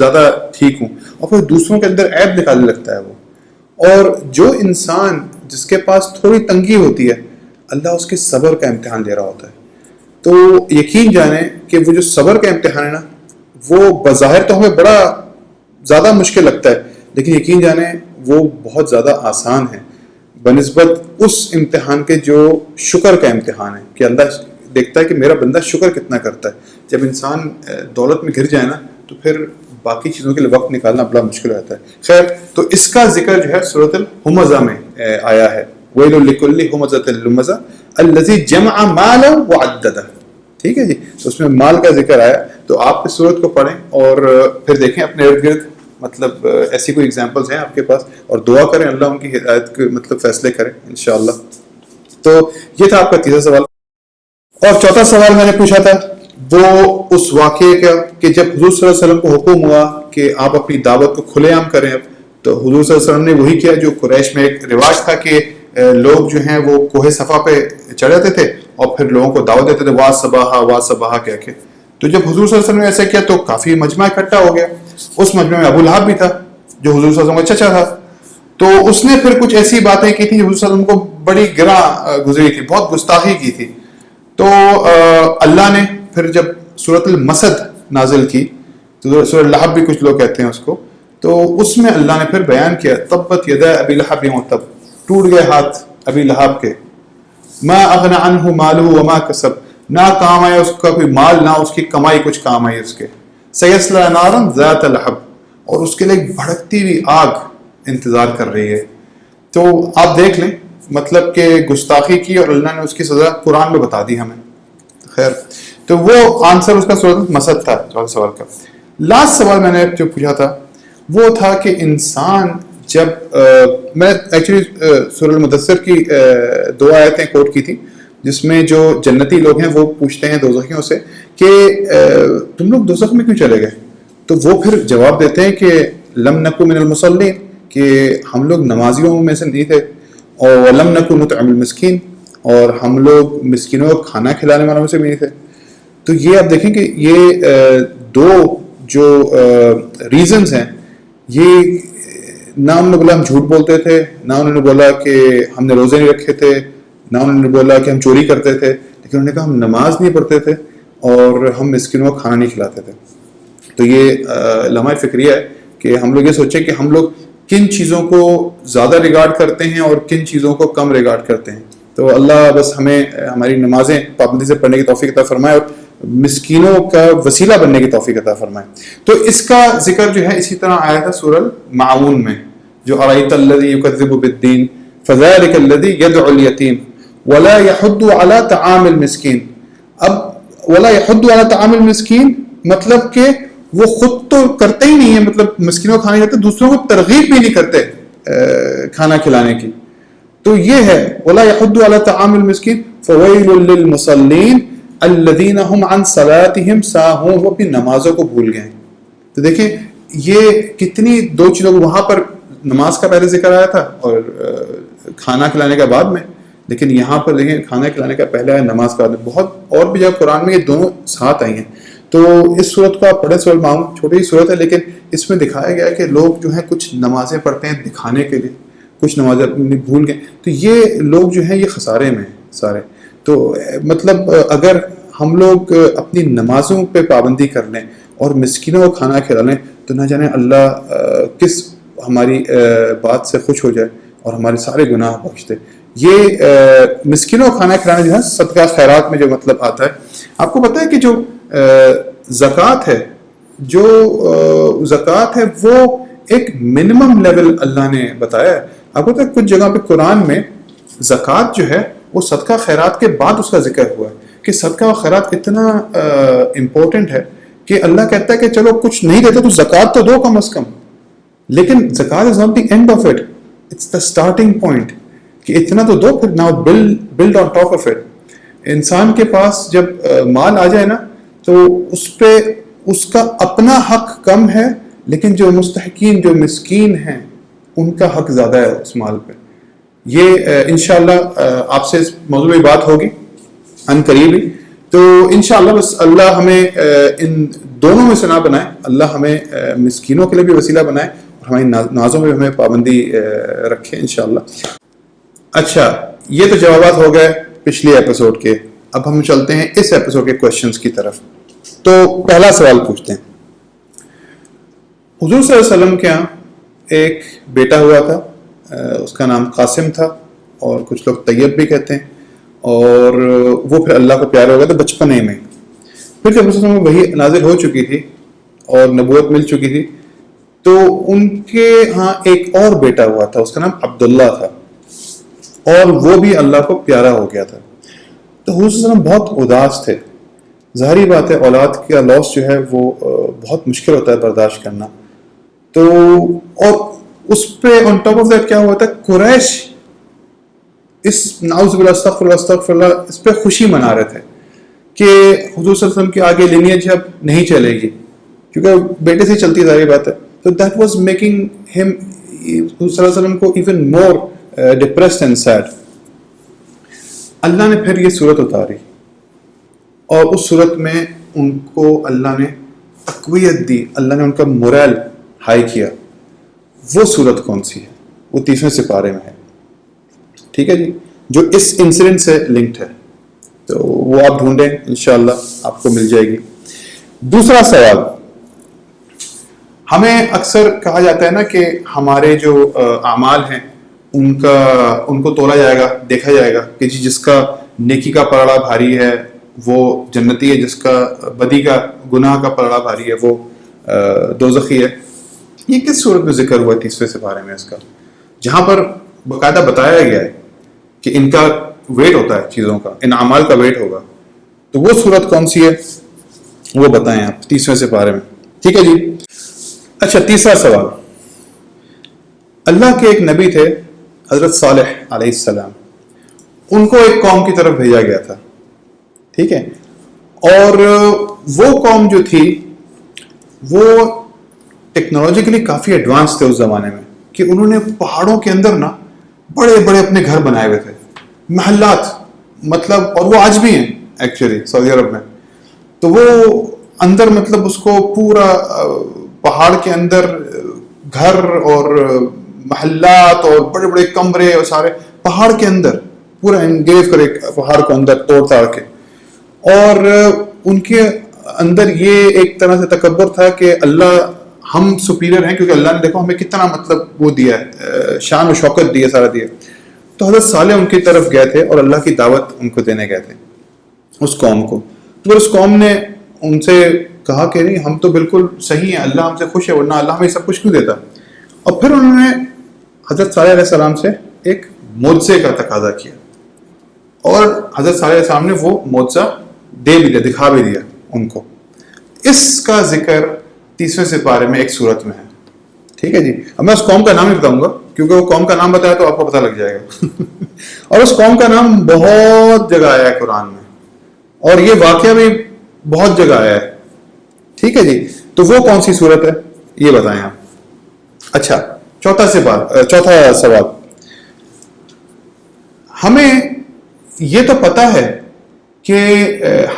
زیادہ ٹھیک ہوں، اور پھر دوسروں کے اندر عیب نکالنے لگتا ہے وہ. اور جو انسان جس کے پاس تھوڑی تنگی ہوتی ہے، اللہ اس کے صبر کا امتحان لے رہا ہوتا ہے. تو یقین جانیں کہ وہ جو صبر کا امتحان ہے نا، وہ بظاہر تو ہمیں بڑا زیادہ مشکل لگتا ہے، لیکن یقین جانیں وہ بہت زیادہ آسان ہے بنسبت اس امتحان کے جو شکر کا امتحان ہے، کہ اللہ دیکھتا ہے کہ میرا بندہ شکر کتنا کرتا ہے. جب انسان دولت میں گر جائے نا تو پھر باقی چیزوں کے لیے وقت نکالنا بڑا مشکل رہتا ہے. خیر، تو اس کا ذکر جو ہے سورۃ الہمزہ میں آیا ہے، وَيْلٌ لِكُلِّ هُمَزَةٍ لُمَزَةٍ الَّذِي جَمَعَ مَالًا وَعَدَّدَهُ. ٹھیک ہے جی، تو اس میں مال کا ذکر آیا. تو آپ اس صورت کو پڑھیں اور پھر دیکھیں اپنے ارد گرد مطلب ایسی کوئی ایگزامپلز ہیں آپ کے پاس، اور دعا کریں اللہ ان کی ہدایت کے مطلب فیصلے کریں انشاءاللہ. تو یہ تھا آپ کا تیسرا سوال. اور چوتھا سوال میں نے پوچھا تھا وہ اس واقعے کا کہ جب حضور صلی اللہ علیہ وسلم کو حکم ہوا کہ آپ اپنی دعوت کو کھلے عام کریں. اب تو حضور صلی اللہ علیہ وسلم نے وہی کیا جو قریش میں ایک رواج تھا کہ لوگ جو ہیں وہ کوہ صفا پہ چڑھ جاتے تھے اور پھر لوگوں کو دعوت دیتے تھے وا صباحا کہہ کے. تو جب حضور صلی اللہ علیہ وسلم نے ایسا کیا تو کافی مجمع اکٹھا ہو گیا. اس مجمع میں ابو لہب بھی تھا جو حضور صلی اللہ علیہ وسلم کا چچا تھا. تو اس نے پھر کچھ ایسی باتیں کی تھیں جو حضور صلی اللہ علیہ وسلم کو بڑی گراں گزری تھی، بہت گستاخی کی تھی. تو اللہ نے پھر جب سورۃ المسد نازل کی، تو سورۃ لہب بھی کچھ لوگ کہتے ہیں اس کو، تو اس میں اللہ نے پھر بیان کیا تبت یدا ابی لہب وتب، ٹوٹ گئے ہاتھ ابی لہب کے، ما اغنى عنہ مالہ وما کسب، نہ کام آیا اس کا کوئی مال نہ اس کی کمائی کچھ کام آئی اس کے، سیصلی نارا ذات لہب، اور اس کے لیے ایک بھڑکتی ہوئی آگ انتظار کر رہی ہے. تو آپ دیکھ لیں مطلب کہ گستاخی کی اور اللہ نے اس کی سزا قرآن میں بتا دی ہمیں. خیر، تو وہ آنسر اس کا سورۃ مسد تھا چوتھے سوال کا. لاسٹ سوال میں نے جو پوچھا تھا وہ تھا کہ انسان جب میں ایکچولی سورۃ المدثر کی 2 آیتیں کوٹ کی تھی جس میں جو جنتی لوگ ہیں وہ پوچھتے ہیں دوزخیوں سے کہ تم لوگ دوزخ میں کیوں چلے گئے؟ تو وہ پھر جواب دیتے ہیں کہ لم نکو من المصلین، کہ ہم لوگ نمازیوں میں سے نہیں تھے، اور لم نکو نطعم المسکین، اور ہم لوگ مسکینوں کو کھانا کھلانے والوں میں سے بھی نہیں تھے. تو یہ آپ دیکھیں کہ یہ 2 جو ریزنز ہیں، یہ نہ انہوں نے بولا ہم جھوٹ بولتے تھے، نہ انہوں نے بولا کہ ہم نے روزے نہیں رکھے تھے، نہ انہوں نے بولا کہ ہم چوری کرتے تھے، لیکن انہوں نے کہا ہم نماز نہیں پڑھتے تھے اور ہم مسکینوں کو کھانا نہیں کھلاتے تھے. تو یہ لمحہ فکریہ ہے کہ ہم لوگ یہ سوچیں کہ ہم لوگ کن چیزوں کو زیادہ ریگارڈ کرتے ہیں اور کن چیزوں کو کم ریگارڈ کرتے ہیں. تو اللہ بس ہمیں ہماری نمازیں پابندی سے پڑھنے کی توفیق عطا فرمائے اور مسکینوں کا وسیلہ بننے کی توفیق عطا فرمائے. تو اس کا ذکر جو ہے اسی طرح آیا تھا سورہ المعون میں، جو ارأیت الذی یکذب بالدین فذلک الذی یدعو الیتیم ولا یحض علی طعام المسکین. اب ولا یحض علی طعام المسکین مطلب کہ وہ خود تو کرتے ہی نہیں ہے، مطلب مسکینوں کو کھانا کھلاتے، دوسروں کو ترغیب بھی نہیں کرتے کھانا کھلانے کی. تو یہ ہے ولا یحض علی طعام المسکین فویل للمصلین الذین هم عن صلاتهم ساہون، وہ اپنی نمازوں کو بھول گئے. تو دیکھیں یہ کتنی 2 چیزوں کو، وہاں پر نماز کا پہلے ذکر آیا تھا اور کھانا کھلانے کا بعد میں، لیکن یہاں پر دیکھیں کھانا کھلانے کا پہلے آیا، نماز کا بعد میں. بہت اور بھی جگہ قرآن میں یہ دونوں ساتھ آئی ہیں. تو اس صورت کو آپ پڑھیں، سورۃ المعون چھوٹی ہی صورت ہے لیکن اس میں دکھایا گیا ہے کہ لوگ جو ہیں کچھ نمازیں پڑھتے ہیں دکھانے کے لیے، کچھ نمازیں بھول گئے. تو یہ لوگ جو ہیں یہ خسارے میں ہیں سارے. تو مطلب اگر ہم لوگ اپنی نمازوں پہ پابندی کر لیں اور مسکینوں کو کھانا کھلا لیں تو نہ جانے اللہ کس ہماری بات سے خوش ہو جائے اور ہمارے سارے گناہ بخش دے. یہ مسکینوں کو کھانا کھلانا جو ہے صدقہ خیرات میں جو مطلب آتا ہے. آپ کو پتہ ہے کہ جو زکوٰۃ ہے وہ ایک منیمم لیول اللہ نے بتایا ہے. آپ کو پتہ ہے کچھ جگہ پہ قرآن میں زکوٰۃ جو ہے وہ صدقہ خیرات کے بعد اس کا ذکر ہوا ہے کہ صدقہ و خیرات اتنا امپورٹنٹ ہے کہ اللہ کہتا ہے کہ چلو کچھ نہیں دیتے تو زکوٰۃ تو دو کم از کم. لیکن زکوٰۃ is not the end of it, it's the starting point, کہ اتنا تو دو، پھر now build on top of it. انسان کے پاس جب مال آ جائے نا تو اس پہ اس کا اپنا حق کم ہے، لیکن جو مستحقین جو مسکین ہیں ان کا حق زیادہ ہے اس مال پہ. یہ انشاءاللہ آپ سے اس موضوع پہ بات ہوگی ان قریب ہی. تو انشاءاللہ بس اللہ ہمیں ان دونوں میں سے نہ بنائے، اللہ ہمیں مسکینوں کے لیے بھی وسیلہ بنائے اور ہماری نازوں میں ہمیں پابندی رکھے انشاءاللہ۔ اچھا، یہ تو جوابات ہو گئے پچھلی ایپیسوڈ کے، اب ہم چلتے ہیں اس ایپیسوڈ کے کویشچنز کی طرف۔ تو پہلا سوال پوچھتے ہیں، حضور صلی اللہ علیہ وسلم کے یہاں ایک بیٹا ہوا تھا، اس کا نام قاسم تھا، اور کچھ لوگ طیب بھی کہتے ہیں، اور وہ پھر اللہ کو پیارا ہو گیا تھا بچپنے میں۔ پھر جب رسول اللہ وحی نازل ہو چکی تھی اور نبوت مل چکی تھی، تو ان کے ہاں ایک اور بیٹا ہوا تھا، اس کا نام عبداللہ تھا، اور وہ بھی اللہ کو پیارا ہو گیا تھا۔ تو حضور صلی اللہ علیہ وسلم بہت اداس تھے۔ ظاہری بات ہے اولاد کا لاس جو ہے وہ بہت مشکل ہوتا ہے برداشت کرنا۔ تو اور اس پہ آن ٹاپ آف دیٹ کیا ہوا تھا، قریش اس نعوذ باللہ استغفر اللہ اس پہ خوشی منا رہے تھے کہ حضور صلی اللہ علیہ وسلم کے آگے لینیج اب نہیں چلے گی، کیونکہ بیٹے سے چلتی ظاہری بات ہے۔ تو دیٹ واز میکنگ ہم، حضور صلی اللہ علیہ وسلم کو even more depressed and sad. Allah نے پھر یہ صورت اتاری، اور اس صورت میں ان کو اللہ نے تقویت دی، اللہ نے ان کا مورل ہائی کیا۔ وہ صورت کون سی ہے؟ وہ 30ویں سپارے میں ہے، ٹھیک ہے جی، جو اس انسیڈنٹ سے لنکڈ ہے، تو وہ آپ ڈھونڈیں انشاءاللہ آپ کو مل جائے گی۔ دوسرا سوال، ہمیں اکثر کہا جاتا ہے نا کہ ہمارے جو اعمال ہیں ان کو تولا جائے گا، دیکھا جائے گا کہ جی جس کا نیکی کا پلڑا بھاری ہے وہ جنتی ہے، جس کا بدی کا گناہ کا پلڑا بھاری ہے وہ دوزخی ہے۔ یہ کس صورت میں ذکر ہوا 30ویں سپارے میں اس کا، جہاں پر باقاعدہ بتایا گیا ہے کہ ان کا ویٹ ہوتا ہے، چیزوں کا، ان اعمال کا ویٹ ہوگا؟ تو وہ صورت کون سی ہے وہ بتائیں آپ 30ویں سپارے میں، ٹھیک ہے جی۔ اچھا، تیسرا سوال، اللہ کے ایک نبی تھے حضرت صالح علیہ السلام، ان کو ایک قوم کی طرف بھیجا گیا تھا، ٹھیک ہے، اور وہ قوم جو تھی وہ ٹیکنالوجیکلی کافی ایڈوانس تھے اس زمانے میں، کہ انہوں نے پہاڑوں کے اندر نا بڑے بڑے اپنے گھر بنائے ہوئے تھے، محلات، مطلب، اور وہ آج بھی ہیں ایکچولی سعودی عرب میں۔ تو وہ اندر مطلب اس کو پورا پہاڑ کے اندر گھر اور محلات اور بڑے بڑے کمرے اور سارے پہاڑ کے اندر پورا انگیج کرے پہاڑ کو اندر توڑ تاڑ کے، اور ان کے اندر یہ ایک طرح سے تکبر تھا کہ اللہ ہم سپیریئر ہیں، کیونکہ اللہ نے دیکھو ہمیں کتنا مطلب وہ دیا ہے، شان و شوکت دی ہے، سارا دیا۔ تو حضرت صالح ان کی طرف گئے تھے اور اللہ کی دعوت ان کو دینے گئے تھے اس قوم کو۔ تو اس قوم نے ان سے کہا کہ نہیں، ہم تو بالکل صحیح ہیں، اللہ ہم سے خوش ہے، ورنہ اللہ ہمیں سب کچھ کیوں دیتا۔ اور پھر انہوں نے حضرت صالح علیہ السلام سے ایک معجزے کا تقاضا کیا، اور حضرت صالح علیہ السلام نے وہ معجزہ دے بھی دیا، دکھا بھی دیا ان کو۔ اس کا ذکر 30ویں سپارے میں ایک صورت میں ہے، ٹھیک ہے جی۔ اب میں اس قوم کا نام ہی بتاؤں گا، کیونکہ وہ قوم کا نام بتایا تو آپ کو پتہ لگ جائے گا اور اس قوم کا نام بہت جگہ آیا ہے قرآن میں، اور یہ واقعہ بھی بہت جگہ آیا ہے، ٹھیک ہے جی۔ تو وہ کون سی صورت ہے یہ بتائیں آپ۔ اچھا، چوتھا سوال، ہمیں یہ تو پتہ ہے کہ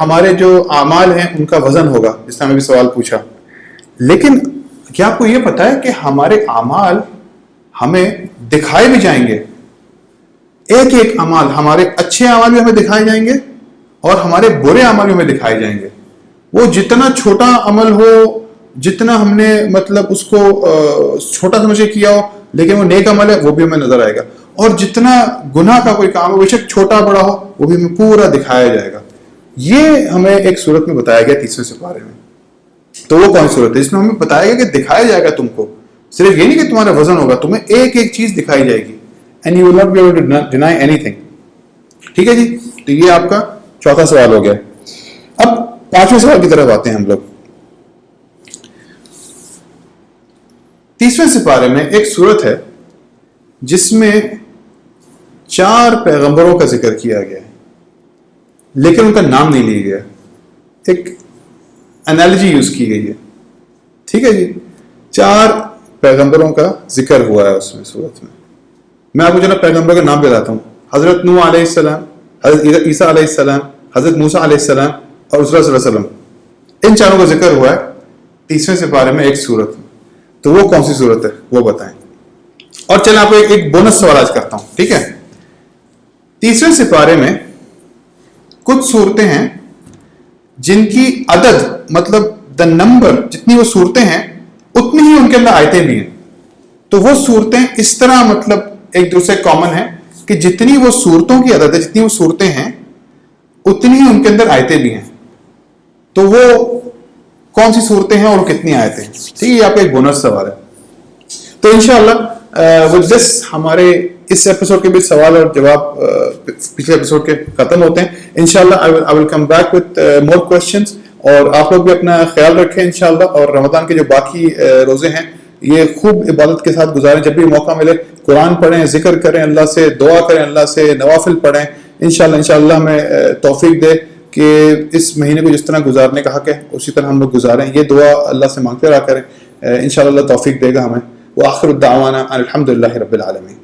ہمارے جو اعمال ہیں ان کا وزن ہوگا، جس طرح میں بھی سوال پوچھا، لیکن کیا آپ کو یہ پتہ ہے کہ ہمارے اعمال ہمیں دکھائے بھی جائیں گے؟ ایک ایک عمل، ہمارے اچھے اعمال بھی ہمیں دکھائے جائیں گے اور ہمارے برے اعمال بھی ہمیں دکھائے جائیں گے۔ وہ جتنا چھوٹا عمل ہو، جتنا ہم نے مطلب اس کو چھوٹا سمجھ کے کیا ہو، لیکن وہ نیک عمل ہے، وہ بھی ہمیں نظر آئے گا، اور جتنا گناہ کا کوئی کام ہو، بے شک چھوٹا بڑا ہو، وہ بھی ہمیں پورا دکھایا جائے گا۔ یہ ہمیں ایک صورت میں بتایا گیا 30ویں سپارے میں۔ تو وہ کون سی صورت ہے جس میں ہمیں بتایا گیا کہ دکھایا جائے گا تم کو؟ صرف یہ نہیں کہ تمہارا وزن ہوگا، تمہیں ایک ایک چیز دکھائی جائے گی، and you will not be able to deny anything۔ ٹھیک ہے جی، تو یہ آپ کا چوتھا سوال ہو گیا۔ اب 5ویں سوال کی طرف آتے ہیں ہم لوگ۔ 30ویں سپارے میں ایک صورت ہے جس میں 4 پیغمبروں کا ذکر کیا گیا ہے، لیکن ان کا نام نہیں لیا گیا، ایک انالوجی یوز کی گئی ہے، ٹھیک ہے جی۔ 4 پیغمبروں کا ذکر ہوا ہے اس میں صورت میں۔ میں آپ کو جناب پیغمبر کا نام بتاتا ہوں۔ حضرت نوح علیہ السلام، حضرت عیسیٰ علیہ السلام، حضرت موسیٰ علیہ السلام اور رسول اللہ صلی اللہ علیہ وسلم، ان چاروں کا ذکر ہوا ہے 30ویں سپارے میں ایک سورت میں. تو وہ کون سی سورت ہے وہ بتائیں. اور چلیں آپ کو ایک بونس سوال آج کرتا ہوں، ٹھیک ہے. 30ویں سپارے میں کچھ صورتیں ہیں جن کی عدد مطلب دا نمبر، جتنی وہ صورتیں ہیں اتنی ہی ان کے اندر آیتیں بھی ہیں. تو وہ صورتیں اس طرح مطلب ایک دوسرے کامن ہیں کہ جتنی وہ صورتوں کی عدد ہے، جتنی وہ صورتیں ہیں اتنی ہی ان کے اندر آیتیں بھی ہیں. تو وہ کون سی صورتیں ہیں اور کتنی آیتیں ہیں؟ ٹھیک ہے، یہ آپ کا ایک بونس سوال ہے. تو انشاءاللہ ود دس ہمارے اس ایپیسوڈ کے بھی سوال اور جواب پچھلے ایپیسوڈ کے ختم ہوتے ہیں. انشاءاللہ I will come back with more questions. اور آپ لوگ بھی اپنا خیال رکھیں انشاءاللہ. اور رمضان کے جو باقی روزے ہیں یہ خوب عبادت کے ساتھ گزاریں. جب بھی موقع ملے قرآن پڑھیں، ذکر کریں، اللہ سے دعا کریں، اللہ سے نوافل پڑھیں. انشاءاللہ ہمیں توفیق دے کہ اس مہینے کو جس طرح گزارنے کا حق ہے اسی طرح ہم لوگ گزاریں. یہ دعا اللہ سے مانگتے رہا کریں، انشاءاللہ اللہ توفیق دے گا ہمیں. وآخر الدعوانا الحمدللہ رب العالمین.